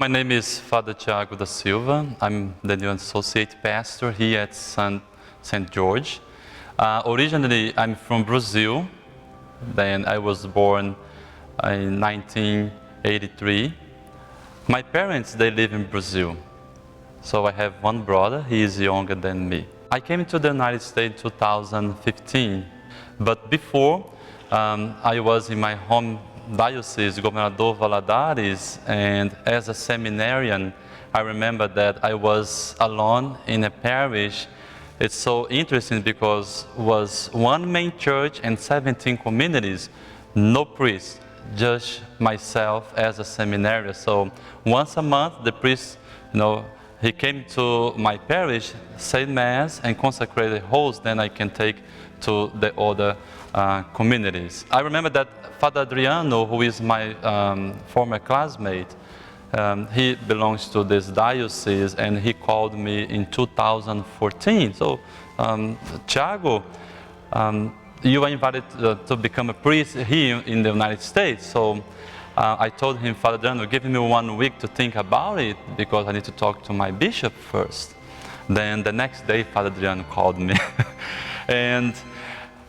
My name is Father Thiago DaSilva. I'm the new associate pastor here at St. George. Originally, I'm from Brazil. Then I was born in 1983. My parents, they live in Brazil. So I have one brother, he is younger than me. I came to the United States in 2015. But before, I was in my home diocese, Governador Valadares, and as a seminarian, I remember that I was alone in a parish. It's so interesting because it was one main church and 17 communities, no priest, just myself as a seminarian. So once a month, the priest, he came to my parish, said Mass, and consecrated host, then I can take to the other communities. I remember that Father Adriano, who is my former classmate, he belongs to this diocese, and he called me in 2014. So, Thiago, you are invited to become a priest here in the United States. So I told him, Father Adriano, give me 1 week to think about it because I need to talk to my bishop first. Then the next day, Father Adriano called me. And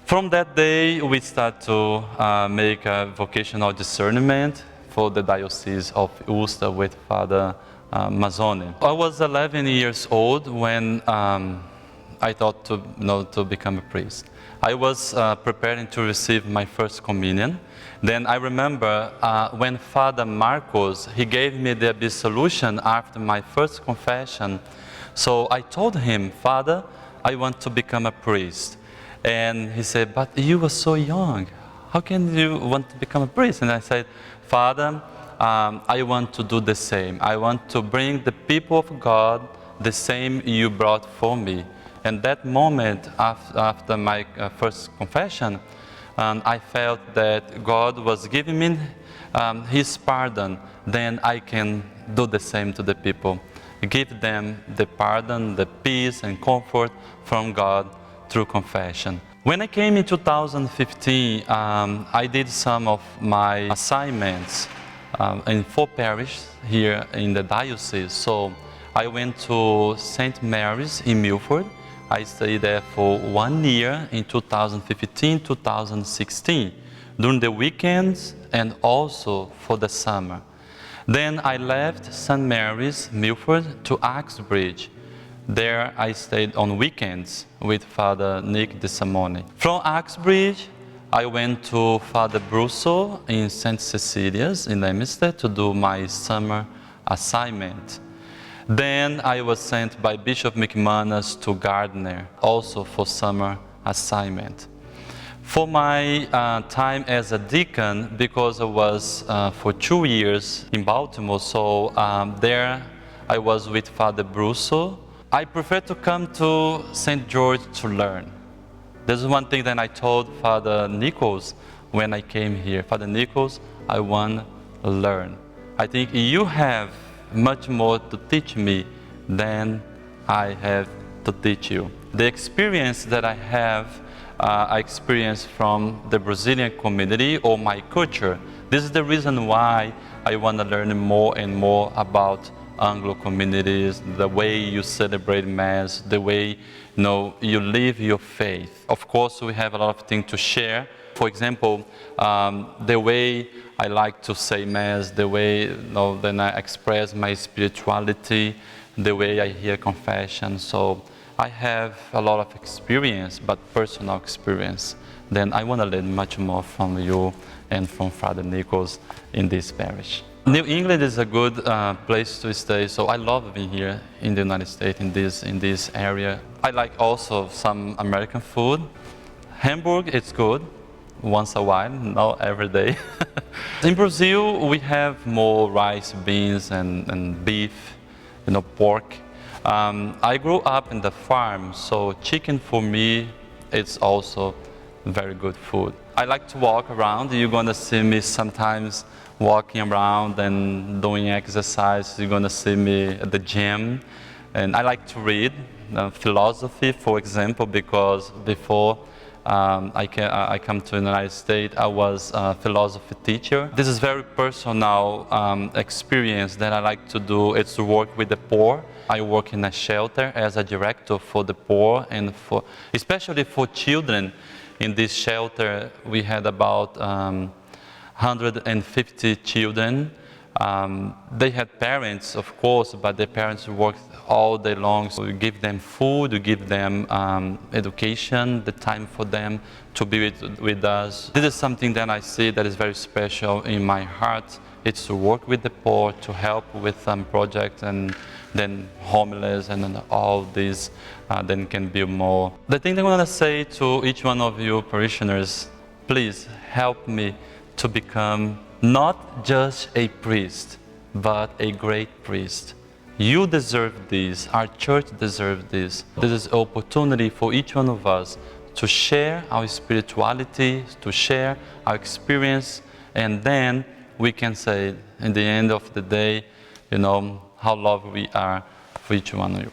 from that day, we start to make a vocational discernment for the Diocese of Ulster with Father Mazzone. I was 11 years old when I thought to become a priest. I was preparing to receive my first communion. Then I remember when Father Marcos, he gave me the absolution after my first confession. So I told him, Father, I want to become a priest. And he said, but you were so young. How can you want to become a priest? And I said, Father, I want to do the same. I want to bring the people of God the same you brought for me. And that moment after my first confession, I felt that God was giving me His pardon. Then I can do the same to the people. Give them the pardon, the peace and comfort from God through confession. When I came in 2015, I did some of my assignments in 4 parishes here in the diocese. So I went to St. Mary's in Milford. I stayed there for 1 year in 2015-2016, during the weekends and also for the summer. Then I left St. Mary's, Milford, to Uxbridge. There I stayed on weekends with Father Nick de Simone. From Uxbridge, I went to Father Brusso in St. Cecilia's in Leominster to do my summer assignment. Then I was sent by Bishop McManus to Gardner, also for summer assignment. For my time as a deacon, because I was for 2 years in Baltimore, so there I was with Father Brusso. I prefer to come to St. George to learn. This is one thing that I told Father Nichols when I came here. Father Nichols, I want to learn. I think you have much more to teach me than I have to teach you. The experience that I have, I experienced from the Brazilian community or my culture. This is the reason why I want to learn more and more about Anglo communities, the way you celebrate Mass, the way you live your faith. Of course, we have a lot of things to share. For example, the way I like to say Mass, the way then I express my spirituality, the way I hear confession. So I have a lot of experience, but personal experience. Then I want to learn much more from you and from Father Nichols in this parish. New England is a good place to stay, so I love being here in the United States, in this area. I like also some American food. Hamburg, it's good, once a while, not every day. In Brazil, we have more rice, beans, and beef, pork. I grew up in the farm, so chicken for me, it's also very good food. I like to walk around. You're going to see me sometimes walking around and doing exercise. You're going to see me at the gym. And I like to read philosophy, for example, because before I come to the United States. I was a philosophy teacher. This is very personal experience that I like to do. It's to work with the poor. I work in a shelter as a director for the poor and especially for children. In this shelter, we had about 150 children. They had parents, of course, but their parents worked all day long. So we give them food, we give them education, the time for them to be with us. This is something that I see that is very special in my heart. It's to work with the poor, to help with some projects, and then homeless, and then all these then can build more. The thing that I want to say to each one of you parishioners, please help me to become not just a priest, but a great priest. You deserve this, our church deserves this. This is an opportunity for each one of us to share our spirituality, to share our experience, and then we can say, in the end of the day, you know, how loved we are for each one of you.